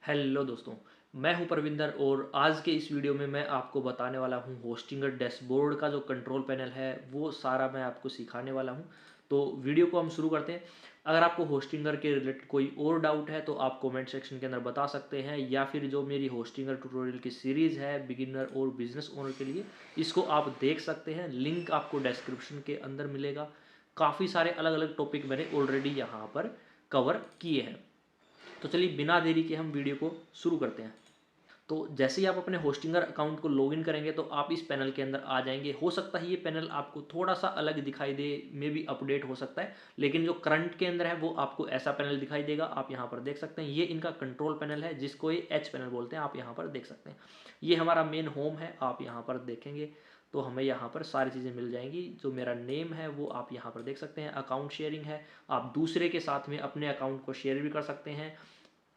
Hello दोस्तों, मैं हूं परविंदर और आज के इस वीडियो में मैं आपको बताने वाला हूं होस्टिंगर डैशबोर्ड का जो कंट्रोल पैनल है वो सारा मैं आपको सिखाने वाला हूं। तो वीडियो को हम शुरू करते हैं। अगर आपको होस्टिंगर के रिलेटेड कोई और डाउट है तो आप कमेंट सेक्शन के अंदर बता सकते हैं, या फिर जो मेरी होस्टिंगर ट्यूटोरियल की सीरीज़ है बिगिनर और बिजनेस ओनर के लिए, इसको आप देख सकते हैं। लिंक आपको डिस्क्रिप्शन के अंदर मिलेगा। काफ़ी सारे अलग अलग टॉपिक मैंने ऑलरेडी यहाँ पर कवर किए हैं। तो चलिए बिना देरी के हम वीडियो को शुरू करते हैं। तो जैसे ही आप अपने होस्टिंगर अकाउंट को लॉगिन करेंगे तो आप इस पैनल के अंदर आ जाएंगे। हो सकता है ये पैनल आपको थोड़ा सा अलग दिखाई दे, मे भी अपडेट हो सकता है, लेकिन जो करंट के अंदर है वो आपको ऐसा पैनल दिखाई देगा। आप यहाँ पर देख सकते हैं, ये इनका कंट्रोल पैनल है जिसको ये एच पैनल बोलते हैं। आप यहाँ पर देख सकते हैं, ये हमारा मेन होम है। आप यहाँ पर देखेंगे तो हमें यहाँ पर सारी चीज़ें मिल जाएंगी। जो मेरा नेम है वो आप यहाँ पर देख सकते हैं। अकाउंट शेयरिंग है, आप दूसरे के साथ में अपने अकाउंट को शेयर भी कर सकते हैं।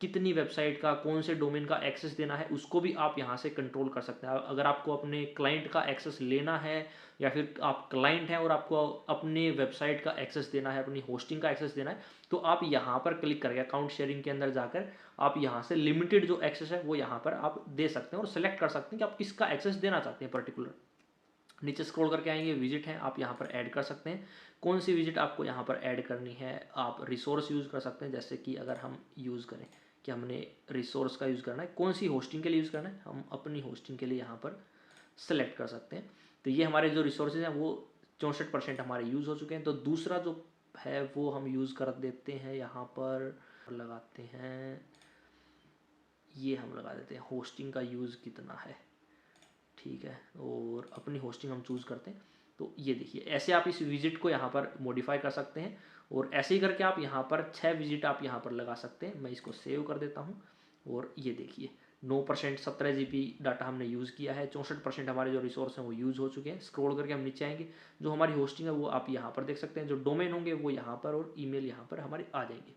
कितनी वेबसाइट का, कौन से डोमेन का एक्सेस देना है उसको भी आप यहाँ से कंट्रोल कर सकते हैं। अगर आपको अपने क्लाइंट का एक्सेस लेना है, या फिर आप क्लाइंट हैं और आपको अपने वेबसाइट का एक्सेस देना है, अपनी होस्टिंग का एक्सेस देना है, तो आप यहाँ पर क्लिक करके अकाउंट शेयरिंग के अंदर जाकर आप यहाँ से लिमिटेड जो एक्सेस है वो यहाँ पर आप दे सकते हैं और सेलेक्ट कर सकते हैं कि आप किसका एक्सेस देना चाहते हैं पर्टिकुलर। नीचे स्क्रॉल करके आएंगे, विजिट है, आप यहाँ पर ऐड कर सकते हैं। कौन सी विजिट आपको यहाँ पर ऐड करनी है। आप रिसोर्स यूज़ कर सकते हैं, जैसे कि अगर हम यूज़ करें कि हमने रिसोर्स का यूज़ करना है, कौन सी होस्टिंग के लिए यूज़ करना है, हम अपनी होस्टिंग के लिए यहाँ पर सेलेक्ट कर सकते हैं। तो ये हमारे जो रिसोर्सेज हैं वो 64% हमारे यूज़ हो चुके हैं। तो दूसरा जो है वो हम यूज़ कर देते हैं, यहाँ पर लगाते हैं, ये हम लगा देते हैं होस्टिंग का यूज़ कितना है। ठीक है, और अपनी होस्टिंग हम चूज़ करते हैं। तो ये देखिए, ऐसे आप इस विजिट को यहाँ पर मॉडिफाई कर सकते हैं, और ऐसे ही करके आप यहाँ पर 6 विजिट आप यहाँ पर लगा सकते हैं। मैं इसको सेव कर देता हूँ, और ये देखिए 9% 17 GB डाटा हमने यूज़ किया है। 64% हमारे जो रिसोर्स हैं वो यूज़ हो चुके हैं। स्क्रॉल करके हम नीचे आएंगे, जो हमारी होस्टिंग है वो आप यहाँ पर देख सकते हैं। जो डोमेन होंगे वो यहाँ पर, और ईमेल यहाँ पर हमारे आ जाएंगे।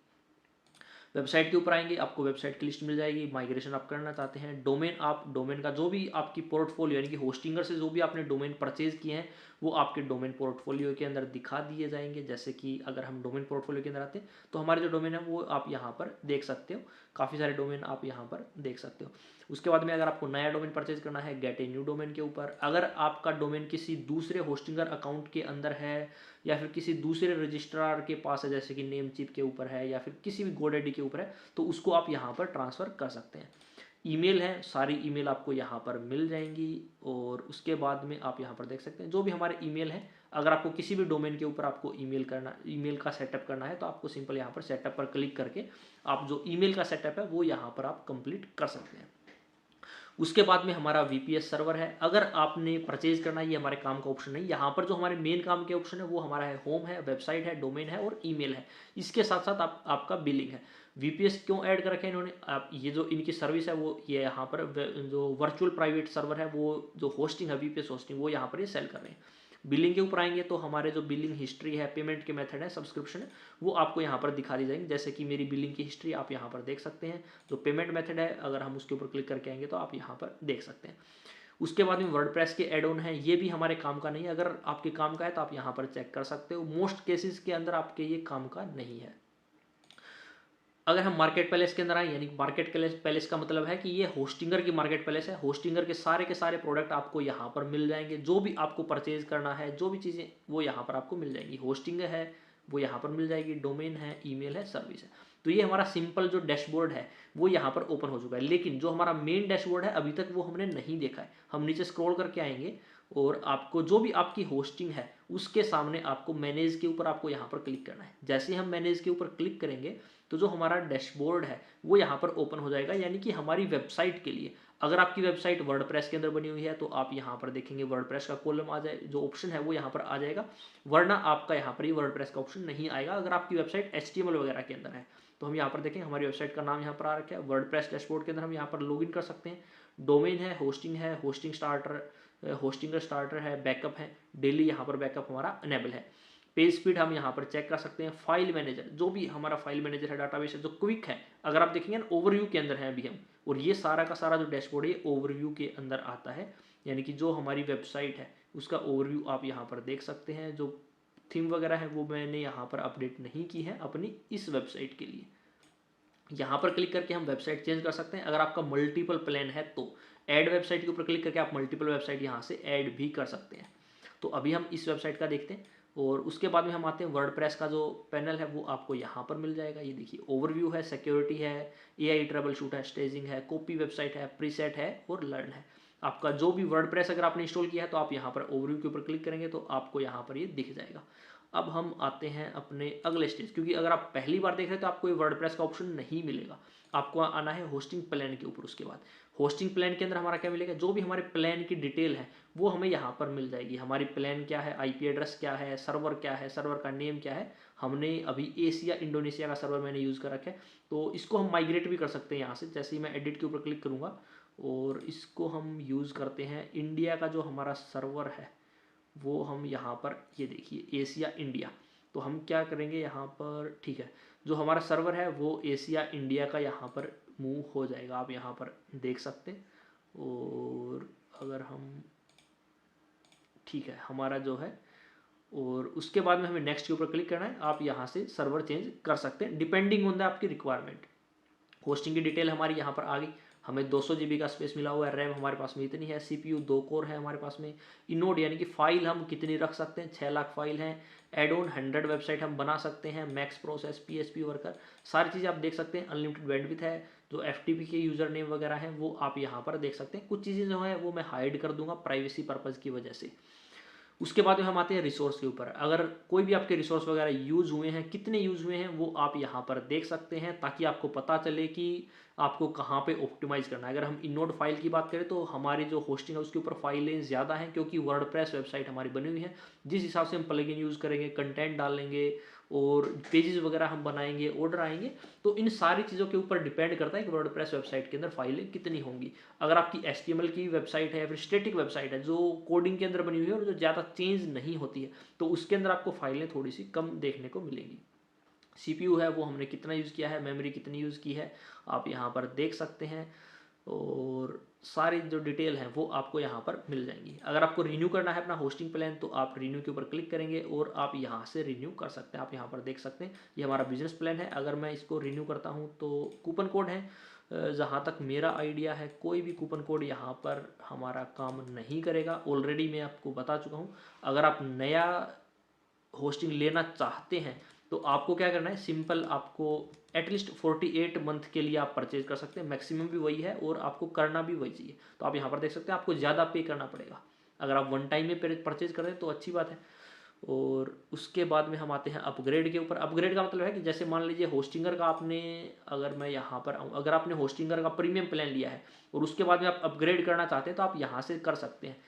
वेबसाइट के ऊपर आएंगे, आपको वेबसाइट की लिस्ट मिल जाएगी। माइग्रेशन आप करना चाहते हैं, डोमेन, आप डोमेन का जो भी आपकी पोर्टफोलियो यानी कि होस्टिंगर से जो भी आपने डोमेन परचेज किए हैं वो आपके डोमेन पोर्टफोलियो के अंदर दिखा दिए जाएंगे। जैसे कि अगर हम डोमेन पोर्टफोलियो के अंदर आते हैं तो हमारे जो डोमेन है वो आप यहाँ पर देख सकते हो। काफ़ी सारे डोमेन आप यहाँ पर देख सकते हो। उसके बाद में अगर आपको नया डोमेन परचेज करना है, गेट ए न्यू डोमेन के ऊपर, अगर आपका डोमेन किसी दूसरे होस्टिंगर अकाउंट के अंदर है या फिर किसी दूसरे रजिस्ट्रार के पास है, जैसे कि नेम चिप के ऊपर है या फिर किसी भी गोडेडी के ऊपर है, तो उसको आप यहाँ पर ट्रांसफ़र कर सकते हैं। ईमेल है, सारी ईमेल आपको यहाँ पर मिल जाएंगी। और उसके बाद में आप यहाँ पर देख सकते हैं जो भी हमारे ईमेल है। अगर आपको किसी भी डोमेन के ऊपर आपको ईमेल का सेटअप करना है तो आपको सिंपल यहाँ पर सेटअप पर क्लिक करके आप जो ईमेल का सेटअप है वो यहाँ पर आप कंप्लीट कर सकते हैं। उसके बाद में हमारा VPS सर्वर है। अगर आपने परचेज करना है, ये हमारे काम का ऑप्शन नहीं। यहाँ पर जो हमारे मेन काम के ऑप्शन है वो हमारा है होम है, वेबसाइट है, डोमेन है और ईमेल है। इसके साथ साथ आपका बिलिंग है। VPS क्यों ऐड कर रखे हैं इन्होंने, आप ये जो इनकी सर्विस है वो ये यहाँ पर जो वर्चुअल प्राइवेट सर्वर है, वो जो होस्टिंग है VPS होस्टिंग, वो यहाँ पर ये सेल कर रहे हैं। बिलिंग के ऊपर आएंगे तो हमारे जो बिलिंग हिस्ट्री है, पेमेंट के मेथड है, सब्सक्रिप्शन है, वो आपको यहाँ पर दिखा दी जाएंगे। जैसे कि मेरी बिलिंग की हिस्ट्री आप यहाँ पर देख सकते हैं। जो पेमेंट मेथड है अगर हम उसके ऊपर क्लिक करके आएंगे तो आप यहाँ पर देख सकते हैं। उसके बाद में वर्डप्रेस के एड ऑन है, ये भी हमारे काम का नहीं है। अगर आपके काम का है तो आप यहाँ पर चेक कर सकते हो। मोस्ट केसेस के अंदर आपके ये काम का नहीं है। अगर हम मार्केट पैलेस के अंदर आए, यानी मार्केट पैलेस का मतलब है कि ये होस्टिंगर की मार्केट पैलेस है। होस्टिंगर के सारे प्रोडक्ट आपको यहाँ पर मिल जाएंगे। जो भी आपको परचेज करना है, जो भी चीज़ें, वो यहाँ पर आपको मिल जाएंगी। होस्टिंग है वो यहाँ पर मिल जाएगी, डोमेन है, ईमेल है, सर्विस है। तो ये हमारा सिंपल जो डैशबोर्ड है वो यहाँ पर ओपन हो चुका है। लेकिन जो हमारा मेन डैशबोर्ड है अभी तक वो हमने नहीं देखा है। हम नीचे स्क्रॉल करके आएंगे और आपको जो भी आपकी होस्टिंग है उसके सामने आपको मैनेज के ऊपर आपको यहाँ पर क्लिक करना है। जैसे ही हम मैनेज के ऊपर क्लिक करेंगे तो जो हमारा डैशबोर्ड है वो यहाँ पर ओपन हो जाएगा। यानी कि हमारी वेबसाइट के लिए, अगर आपकी वेबसाइट वर्डप्रेस के अंदर बनी हुई है तो आप यहाँ पर देखेंगे वर्डप्रेस का कॉलम आ जाए, जो ऑप्शन है वो यहाँ पर आ जाएगा। वरना आपका यहाँ पर ही वर्डप्रेस का ऑप्शन नहीं आएगा अगर आपकी वेबसाइट HTML वगैरह के अंदर है। तो हम यहाँ पर देखें, हमारी वेबसाइट का नाम यहाँ पर आ रखा है वर्डप्रेस डैशबोर्ड के अंदर। हम यहाँ पर लॉगिन कर सकते हैं। डोमेन है, होस्टिंग स्टार्टर, होस्टिंगर स्टार्टर है, बैकअप है, डेली यहाँ पर बैकअप हमारा अनेबल है। पेज स्पीड हम यहाँ पर चेक कर सकते हैं। फाइल मैनेजर, जो भी हमारा फाइल मैनेजर है, डाटाबेस है, जो क्विक है, अगर आप देखेंगे ना ओवरव्यू के अंदर है अभी हम, और ये सारा का सारा जो डैशबोर्ड है ओवरव्यू के अंदर आता है। यानी कि जो हमारी वेबसाइट है उसका ओवरव्यू आप यहाँ पर देख सकते हैं। जो थीम वगैरह है वो मैंने यहाँ पर अपडेट नहीं की है अपनी इस वेबसाइट के लिए। यहाँ पर क्लिक करके हम वेबसाइट चेंज कर सकते हैं। अगर आपका मल्टीपल प्लान है तो ऐड वेबसाइट के ऊपर क्लिक करके आप मल्टीपल वेबसाइट यहाँ से ऐड भी कर सकते हैं। तो अभी हम इस वेबसाइट का देखते हैं और उसके बाद में हम आते हैं वर्डप्रेस का जो पैनल है वो आपको यहाँ पर मिल जाएगा। ये देखिए ओवरव्यू है, सिक्योरिटी है, एआई ट्रबल शूट है, स्टेजिंग है, कॉपी वेबसाइट है, प्रीसेट है और लर्न है। आपका जो भी वर्डप्रेस अगर आपने इंस्टॉल किया है तो आप यहाँ पर ओवरव्यू के ऊपर क्लिक करेंगे तो आपको यहाँ पर ये दिख जाएगा। अब हम आते हैं अपने अगले स्टेज, क्योंकि अगर आप पहली बार देख रहे हैं तो आपको ये वर्डप्रेस का ऑप्शन नहीं मिलेगा। आपको आना है होस्टिंग प्लान के ऊपर। उसके बाद होस्टिंग प्लान के अंदर हमारा क्या मिलेगा, जो भी हमारे प्लान की डिटेल है वो हमें यहाँ पर मिल जाएगी। हमारी प्लान क्या है, आईपी एड्रेस क्या है, सर्वर क्या है, सर्वर का नेम क्या है। हमने अभी एशिया इंडोनेशिया का सर्वर मैंने यूज़ कर रखा है, तो इसको हम माइग्रेट भी कर सकते हैं यहाँ से। जैसे ही मैं एडिट के ऊपर क्लिक करूँगा और इसको हम यूज़ करते हैं, इंडिया का जो हमारा सर्वर है वो हम यहाँ पर, ये देखिए एशिया इंडिया। तो हम क्या करेंगे यहाँ पर, ठीक है, जो हमारा सर्वर है वो एशिया इंडिया का यहाँ पर मूव हो जाएगा, आप यहाँ पर देख सकते हैं। और अगर हम, ठीक है, हमारा जो है, और उसके बाद में हमें नेक्स्ट के ऊपर क्लिक करना है। आप यहाँ से सर्वर चेंज कर सकते हैं डिपेंडिंग ऑन द आपकी रिक्वायरमेंट। होस्टिंग की डिटेल हमारी यहाँ पर आ गई। हमें 200 GB का स्पेस मिला हुआ है, रैम हमारे पास में इतनी है, CPU 2 कोर है हमारे पास में। इनोड यानी कि फाइल हम कितनी रख सकते हैं, 6 लाख फाइल हैं। एड ऑन 100 वेबसाइट हम बना सकते हैं। मैक्स प्रोसेस, PHP वर्कर, सारी चीज़ें आप देख सकते हैं। अनलिमिटेड बैंडविड्थ है। जो FTP के यूज़र नेम वगैरह हैं वो आप यहाँ पर देख सकते हैं। कुछ चीज़ें जो है वो मैं हाइड कर दूंगा प्राइवेसी पर्पज़ की वजह से। उसके बाद में हम आते हैं रिसोर्स के ऊपर। अगर कोई भी आपके रिसोर्स वगैरह यूज़ हुए हैं, कितने यूज़ हुए हैं, वो आप यहाँ पर देख सकते हैं, ताकि आपको पता चले कि आपको कहाँ पे ऑप्टिमाइज़ करना है। अगर हम इनोड फाइल की बात करें तो हमारी जो होस्टिंग है उसके ऊपर फाइलें ज़्यादा हैं, क्योंकि वर्डप्रेस वेबसाइट हमारी बनी हुई है। जिस हिसाब से हम प्लगइन यूज़ करेंगे, कंटेंट डालेंगे और पेजेस वगैरह हम बनाएंगे, ऑर्डर आएंगे, तो इन सारी चीज़ों के ऊपर डिपेंड करता है कि वर्डप्रेस वेबसाइट के अंदर फाइलें कितनी होंगी। अगर आपकी HTML की वेबसाइट है या फिर स्टैटिक वेबसाइट है जो कोडिंग के अंदर बनी हुई है और जो ज़्यादा चेंज नहीं होती है, तो उसके अंदर आपको फाइलें थोड़ी सी कम देखने को मिलेंगी। CPU है वो हमने कितना यूज़ किया है, मेमोरी कितनी यूज़ की है, आप यहाँ पर देख सकते हैं। और सारी जो डिटेल है वो आपको यहाँ पर मिल जाएंगी। अगर आपको रिन्यू करना है अपना होस्टिंग प्लान तो आप रिन्यू के ऊपर क्लिक करेंगे और आप यहाँ से रिन्यू कर सकते हैं। आप यहाँ पर देख सकते हैं ये हमारा बिजनेस प्लान है। अगर मैं इसको रिन्यू करता हूँ तो कूपन कोड है, जहाँ तक मेरा आइडिया है कोई भी कूपन कोड यहाँ पर हमारा काम नहीं करेगा। ऑलरेडी मैं आपको बता चुका हूँ। अगर आप नया होस्टिंग लेना चाहते हैं तो आपको क्या करना है, सिंपल आपको एटलीस्ट 48 मंथ के लिए आप परचेज कर सकते हैं। मैक्सिमम भी वही है और आपको करना भी वही चाहिए। तो आप यहाँ पर देख सकते हैं आपको ज़्यादा पे करना पड़ेगा। अगर आप वन टाइम में परचेज कर रहे हैं तो अच्छी बात है। और उसके बाद में हम आते हैं अपग्रेड के ऊपर। अपग्रेड का मतलब है कि जैसे मान लीजिए होस्टिंगर का आपने, अगर मैं यहाँ पर आऊँ, अगर आपने होस्टिंगर का प्रीमियम प्लान लिया है और उसके बाद में आप अपग्रेड करना चाहते हैं तो आप यहाँ से कर सकते हैं।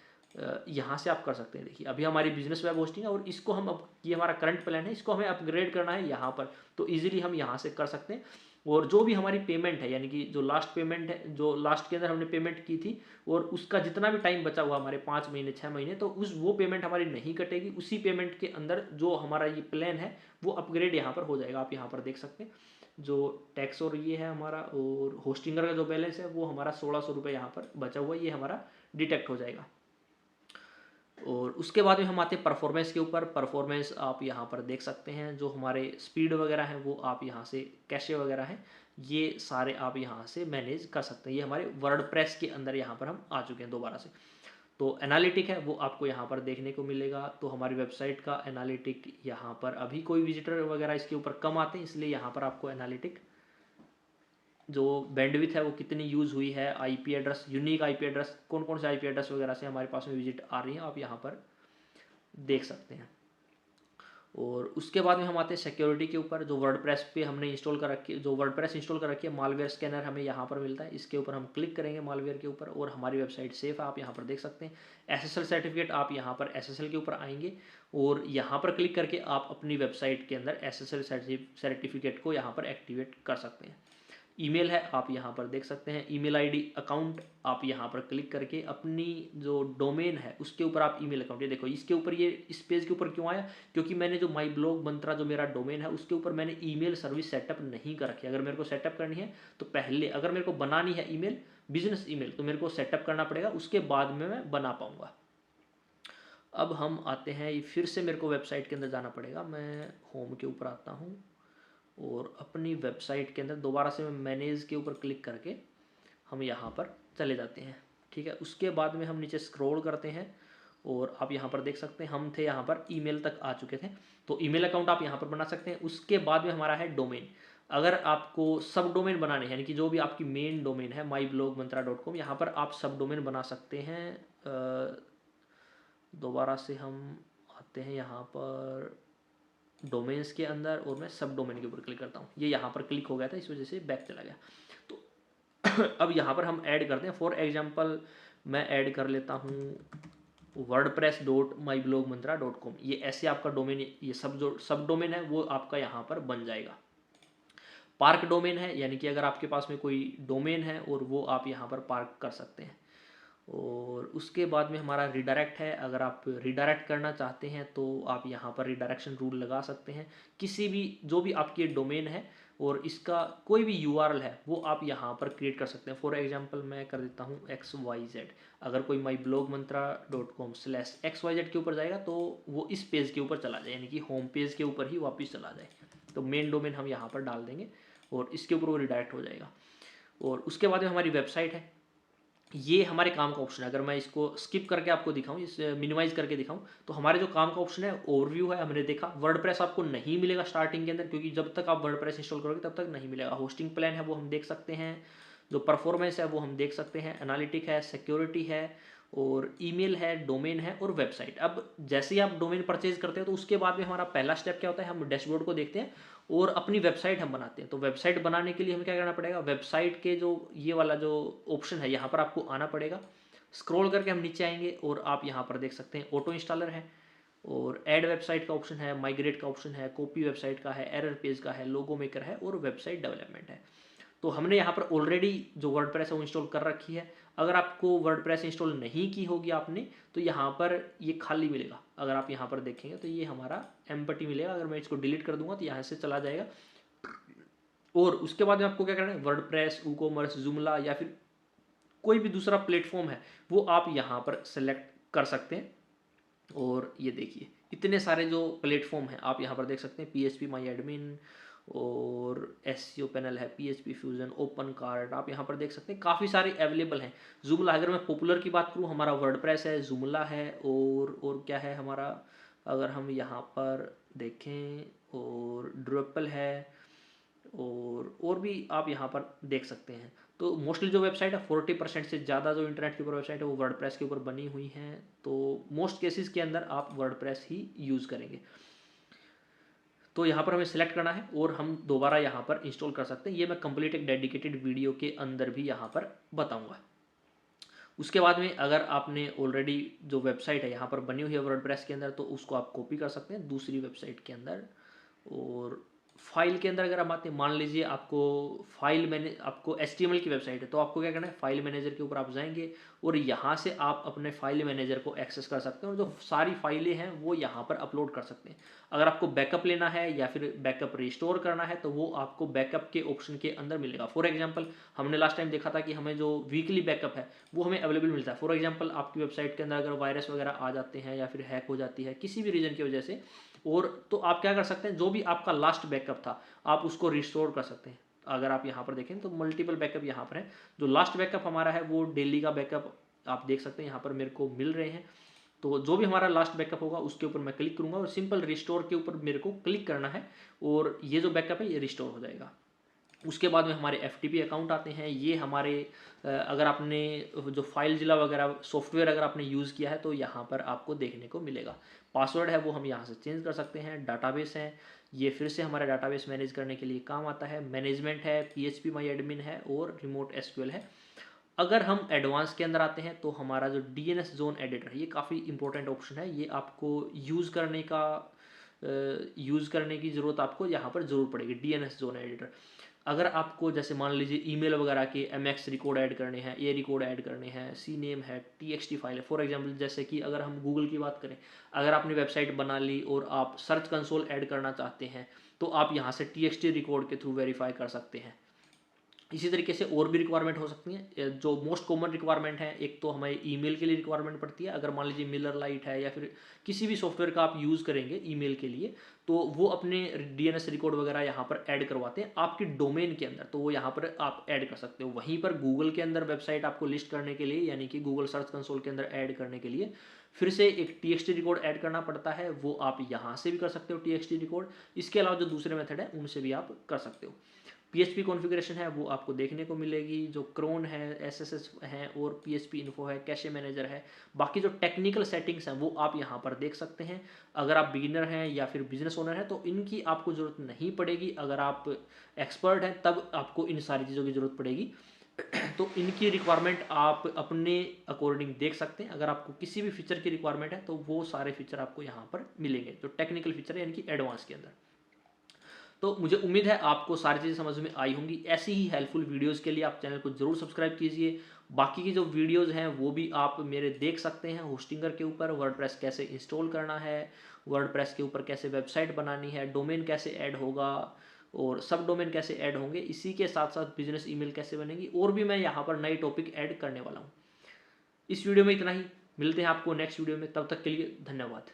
यहाँ से आप कर सकते हैं। देखिए अभी हमारी बिजनेस वेब होस्टिंग है और इसको हम अब, ये हमारा करंट प्लान है, इसको हमें अपग्रेड करना है यहाँ पर, तो इजीली हम यहाँ से कर सकते हैं। और जो भी हमारी पेमेंट है, यानी कि जो लास्ट पेमेंट है, जो लास्ट के अंदर हमने पेमेंट की थी और उसका जितना भी टाइम बचा हुआ हमारे 5 महीने 6 महीने, तो उस वो पेमेंट हमारी नहीं कटेगी। उसी पेमेंट के अंदर जो हमारा ये प्लान है वो अपग्रेड यहाँ पर हो जाएगा। आप यहाँ पर देख सकते हैं जो टैक्स और ये है हमारा, और होस्टिंगर का जो बैलेंस है वो हमारा 1600 रुपये यहाँ पर बचा हुआ है, ये हमारा डिटेक्ट हो जाएगा। और उसके बाद में हम आते हैं परफॉर्मेंस के ऊपर। परफॉर्मेंस आप यहाँ पर देख सकते हैं, जो हमारे स्पीड वगैरह हैं वो आप यहाँ से, कैशे वगैरह हैं ये सारे आप यहाँ से मैनेज कर सकते हैं। ये हमारे वर्डप्रेस के अंदर यहाँ पर हम आ चुके हैं दोबारा से। तो एनालिटिक है वो आपको यहाँ पर देखने को मिलेगा। तो हमारी वेबसाइट का एनालिटिक यहाँ पर, अभी कोई विजिटर वगैरह इसके ऊपर कम आते हैं इसलिए यहाँ पर आपको एनालिटिक जो बैंडविड्थ है वो कितनी यूज़ हुई है, IP address, unique IP address, कौन कौन से आईपी एड्रेस वगैरह से हमारे पास में विजिट आ रही हैं, आप यहाँ पर देख सकते हैं। और उसके बाद में हम आते हैं सिक्योरिटी के ऊपर। जो वर्डप्रेस पे हमने इंस्टॉल कर रखी है, जो वर्डप्रेस इंस्टॉल कर रखी है, मालवेयर स्कैनर हमें यहाँ पर मिलता है। इसके ऊपर हम क्लिक करेंगे मालवेयर के ऊपर और हमारी वेबसाइट सेफ है, आप यहाँ पर देख सकते हैं। SSL सर्टिफिकेट, आप यहाँ पर SSL के ऊपर आएंगे और यहाँ पर क्लिक करके आप अपनी वेबसाइट के अंदर SSL सर्टिफिकेट को यहाँ पर एक्टिवेट कर सकते हैं। ईमेल है, आप यहाँ पर देख सकते हैं। ईमेल आईडी अकाउंट, आप यहाँ पर क्लिक करके अपनी जो डोमेन है उसके ऊपर आप ईमेल अकाउंट, ये देखो इसके ऊपर, ये इस पेज के ऊपर क्यों आया, क्योंकि मैंने जो माई ब्लॉग मंत्रा जो मेरा डोमेन है उसके ऊपर मैंने ईमेल सर्विस सेटअप नहीं कर रखी है। अगर मेरे को सेटअप करनी है तो पहले, अगर मेरे को बनानी है ईमेल, बिजनेस ईमेल, तो मेरे को सेटअप करना पड़ेगा, उसके बाद में मैं बना पाऊंगा। अब हम आते हैं, फिर से मेरे को वेबसाइट के अंदर जाना पड़ेगा। मैं होम के ऊपर आता हूँ और अपनी वेबसाइट के अंदर दोबारा से मैं मैनेज के ऊपर क्लिक करके हम यहाँ पर चले जाते हैं। ठीक है, उसके बाद में हम नीचे स्क्रॉल करते हैं और आप यहाँ पर देख सकते हैं हम थे यहाँ पर ईमेल तक आ चुके थे। तो ईमेल अकाउंट आप यहाँ पर बना सकते हैं। उसके बाद में हमारा है डोमेन। अगर आपको सब डोमेन बनाने हैं, यानी कि जो भी आपकी मेन डोमेन है myblogmantra.com, यहाँ पर आप सब डोमेन बना सकते हैं। दोबारा से हम आते हैं यहाँ पर डोमेन्स के अंदर और मैं सब डोमेन के ऊपर क्लिक करता हूँ। ये यहाँ पर क्लिक हो गया था, इस वजह से बैक चला गया। तो अब यहाँ पर हम ऐड करते हैं। फॉर एग्जाम्पल मैं ऐड कर लेता हूँ wordpress.myblogmantra.com। ये ऐसे आपका डोमेन, ये सब डोमेन है वो आपका यहाँ पर बन जाएगा। पार्क डोमेन है, यानी कि अगर आपके पास में कोई डोमेन है और वो आप यहाँ पर पार्क कर सकते हैं। और उसके बाद में हमारा रिडायरेक्ट है। अगर आप रिडायरेक्ट करना चाहते हैं तो आप यहाँ पर रिडायरेक्शन रूल लगा सकते हैं। किसी भी जो भी आपकी डोमेन है और इसका कोई भी URL है वो आप यहाँ पर क्रिएट कर सकते हैं। फॉर एग्जांपल मैं कर देता हूँ XYZ। अगर कोई myblogmantra.com/XYZ के ऊपर जाएगा तो वो इस पेज के ऊपर चला जाए, यानी कि होम पेज के ऊपर ही वापस चला जाए। तो मेन डोमेन हम यहाँ पर डाल देंगे और इसके ऊपर वो रिडायरेक्ट हो जाएगा। और उसके बाद में हमारी वेबसाइट है। ये हमारे काम का ऑप्शन है। अगर मैं इसको स्किप करके आपको दिखाऊं, इसे मिनिमाइज करके दिखाऊं, तो हमारे जो काम का ऑप्शन है ओवरव्यू है। हमने देखा वर्डप्रेस आपको नहीं मिलेगा स्टार्टिंग के अंदर, क्योंकि जब तक आप वर्डप्रेस इंस्टॉल करोगे तब तक नहीं मिलेगा। होस्टिंग प्लान है वो हम देख सकते हैं, जो परफॉर्मेंस है वो हम देख सकते हैं, एनालिटिक है, सिक्योरिटी है और ईमेल है, डोमेन है और वेबसाइट। अब जैसे ही आप डोमेन परचेज करते हो तो उसके बाद में हमारा पहला स्टेप क्या होता है, हम डैशबोर्ड को देखते हैं और अपनी वेबसाइट हम बनाते हैं। तो वेबसाइट बनाने के लिए हमें क्या करना पड़ेगा, वेबसाइट के जो ये वाला जो ऑप्शन है यहाँ पर आपको आना पड़ेगा। स्क्रॉल करके हम नीचे आएंगे और आप यहाँ पर देख सकते हैं ऑटो इंस्टॉलर है और ऐड वेबसाइट का ऑप्शन है, माइग्रेट का ऑप्शन है, कॉपी वेबसाइट का है, एरर पेज का है, लोगो मेकर है और वेबसाइट डेवलपमेंट है। तो हमने यहाँ पर ऑलरेडी जो वर्डप्रेस है वो इंस्टॉल कर रखी है। अगर आपको वर्डप्रेस इंस्टॉल नहीं की होगी आपने तो यहाँ पर ये खाली मिलेगा। अगर आप यहाँ पर देखेंगे तो ये हमारा एम्प्टी मिलेगा। अगर मैं इसको डिलीट कर दूंगा तो यहाँ से चला जाएगा। और उसके बाद में आपको क्या करना है, वर्डप्रेस, वूकॉमर्स, जूमला या फिर कोई भी दूसरा प्लेटफॉर्म है वो आप यहाँ पर सेलेक्ट कर सकते हैं। और ये देखिए इतने सारे जो प्लेटफॉर्म हैं आप यहाँ पर देख सकते हैं, PHP माई एडमिन और SEO पैनल है, PHP फ्यूजन, ओपन कार्ड, आप यहाँ पर देख सकते हैं काफ़ी सारे अवेलेबल हैं। जूमला, अगर मैं पॉपुलर की बात करूँ, हमारा वर्डप्रेस है, जूमला है और क्या है हमारा, अगर हम यहाँ पर देखें और ड्रपल है और भी आप यहाँ पर देख सकते हैं। तो मोस्टली जो वेबसाइट है 40% से ज़्यादा जो इंटरनेट के ऊपर वेबसाइट है वो वर्डप्रेस के ऊपर बनी हुई हैं। तो मोस्ट केसेस के अंदर आप वर्डप्रेस ही यूज़ करेंगे। तो यहाँ पर हमें सिलेक्ट करना है और हम दोबारा यहाँ पर इंस्टॉल कर सकते हैं। ये मैं कंप्लीट एक डेडिकेटेड वीडियो के अंदर भी यहाँ पर बताऊँगा। उसके बाद में अगर आपने ऑलरेडी जो वेबसाइट है यहाँ पर बनी हुई है वर्डप्रेस के अंदर तो उसको आप कॉपी कर सकते हैं दूसरी वेबसाइट के अंदर। और फाइल के अंदर अगर हम आते हैं, मान लीजिए आपको HTML की वेबसाइट है तो आपको क्या करना है, फाइल मैनेजर के ऊपर आप जाएंगे और यहाँ से आप अपने फाइल मैनेजर को एक्सेस कर सकते हैं और जो सारी फाइलें हैं वो यहाँ पर अपलोड कर सकते हैं। अगर आपको बैकअप लेना है या फिर बैकअप रिस्टोर करना है तो वो आपको बैकअप के ऑप्शन के अंदर मिलेगा। फॉर एग्जाम्पल हमने लास्ट टाइम देखा था कि हमें जो वीकली बैकअप है वो हमें अवेलेबल मिलता है। फॉर एग्जाम्पल आपकी वेबसाइट के अंदर अगर वायरस वगैरह आ जाते हैं या फिर हैक हो जाती है किसी भी रीजन की वजह से, और तो आप क्या कर सकते हैं, जो भी आपका लास्ट बैकअप था आप उसको रिस्टोर कर सकते हैं। अगर आप यहाँ पर देखें तो मल्टीपल बैकअप यहाँ पर है। जो लास्ट बैकअप हमारा है वो डेली का बैकअप आप देख सकते हैं यहाँ पर मेरे को मिल रहे हैं। तो जो भी हमारा लास्ट बैकअप होगा उसके ऊपर मैं क्लिक करूंगा और सिंपल रिस्टोर के ऊपर मेरे को क्लिक करना है और ये जो बैकअप है ये रिस्टोर हो जाएगा। उसके बाद में हमारे FTP अकाउंट आते हैं। ये हमारे अगर आपने जो फाइल जिला वगैरह सॉफ्टवेयर अगर आपने यूज़ किया है तो यहाँ पर आपको देखने को मिलेगा। पासवर्ड है वो हम यहाँ से चेंज कर सकते हैं। डाटाबेस है, ये फिर से हमारा डाटाबेस मैनेज करने के लिए काम आता है। मैनेजमेंट है, PHP माई एडमिन है और रिमोट SQL है। अगर हम एडवांस के अंदर आते हैं तो हमारा जो DNS जोन एडिटर है ये काफ़ी इंपॉर्टेंट ऑप्शन है। ये आपको यूज़ करने की ज़रूरत आपको यहाँ पर ज़रूर पड़ेगी। DNS जोन एडिटर अगर आपको जैसे मान लीजिए ईमेल वगैरह के MX रिकॉर्ड ऐड करने हैं, A रिकॉर्ड ऐड करने हैं, CNAME है, TXT फाइल है। फॉर एग्जांपल जैसे कि अगर हम गूगल की बात करें, अगर आपने वेबसाइट बना ली और आप सर्च कंसोल ऐड करना चाहते हैं तो आप यहाँ से TXT रिकॉर्ड के थ्रू वेरीफाई कर सकते हैं। इसी तरीके से और भी रिक्वायरमेंट हो सकती हैं। जो मोस्ट कॉमन रिक्वायरमेंट है, एक तो हमें ईमेल के लिए रिक्वायरमेंट पड़ती है। अगर मान लीजिए मिलर लाइट है या फिर किसी भी सॉफ्टवेयर का आप यूज़ करेंगे ईमेल के लिए, तो वो अपने डीएनएस रिकॉर्ड वगैरह यहाँ पर ऐड करवाते हैं आपकी डोमेन के अंदर, तो वो यहाँ पर आप ऐड कर सकते हो। वहीं पर गूगल के अंदर वेबसाइट आपको लिस्ट करने के लिए, यानी कि गूगल सर्च कंसोल के अंदर ऐड करने के लिए फिर से एक टीएक्सटी रिकॉर्ड ऐड करना पड़ता है, वो आप यहाँ से भी कर सकते हो टीएक्सटी रिकॉर्ड। इसके अलावा जो दूसरे मेथड है उनसे भी आप कर सकते हो। पीएचपी कॉन्फ़िगरेशन है वो आपको देखने को मिलेगी, जो क्रोन है, एसएसएस है और पीएचपी इन्फो है, कैशे मैनेजर है। बाकी जो टेक्निकल सेटिंग्स हैं वो आप यहाँ पर देख सकते हैं। अगर आप बिगिनर हैं या फिर बिजनेस ओनर हैं तो इनकी आपको ज़रूरत नहीं पड़ेगी। अगर आप एक्सपर्ट हैं तब आपको इन सारी चीज़ों की ज़रूरत पड़ेगी। तो इनकी रिक्वायरमेंट आप अपने अकॉर्डिंग देख सकते हैं। अगर आपको किसी भी फीचर की रिक्वायरमेंट है तो वो सारे फीचर आपको यहाँ पर मिलेंगे, जो टेक्निकल फीचर है इनकी एडवांस के अंदर। तो मुझे उम्मीद है आपको सारी चीज़ें समझ में आई होंगी। ऐसी ही हेल्पफुल वीडियोस के लिए आप चैनल को जरूर सब्सक्राइब कीजिए। बाकी की जो वीडियोस हैं वो भी आप मेरे देख सकते हैं। होस्टिंगर के ऊपर वर्डप्रेस कैसे इंस्टॉल करना है, वर्डप्रेस के ऊपर कैसे वेबसाइट बनानी है, डोमेन कैसे ऐड होगा और सब डोमेन कैसे ऐड होंगे, इसी के साथ साथ बिजनेस ईमेल कैसे बनेगी, और भी मैं यहाँ पर नई टॉपिक ऐड करने वाला हूँ। इस वीडियो में इतना ही। मिलते हैं आपको नेक्स्ट वीडियो में, तब तक के लिए धन्यवाद।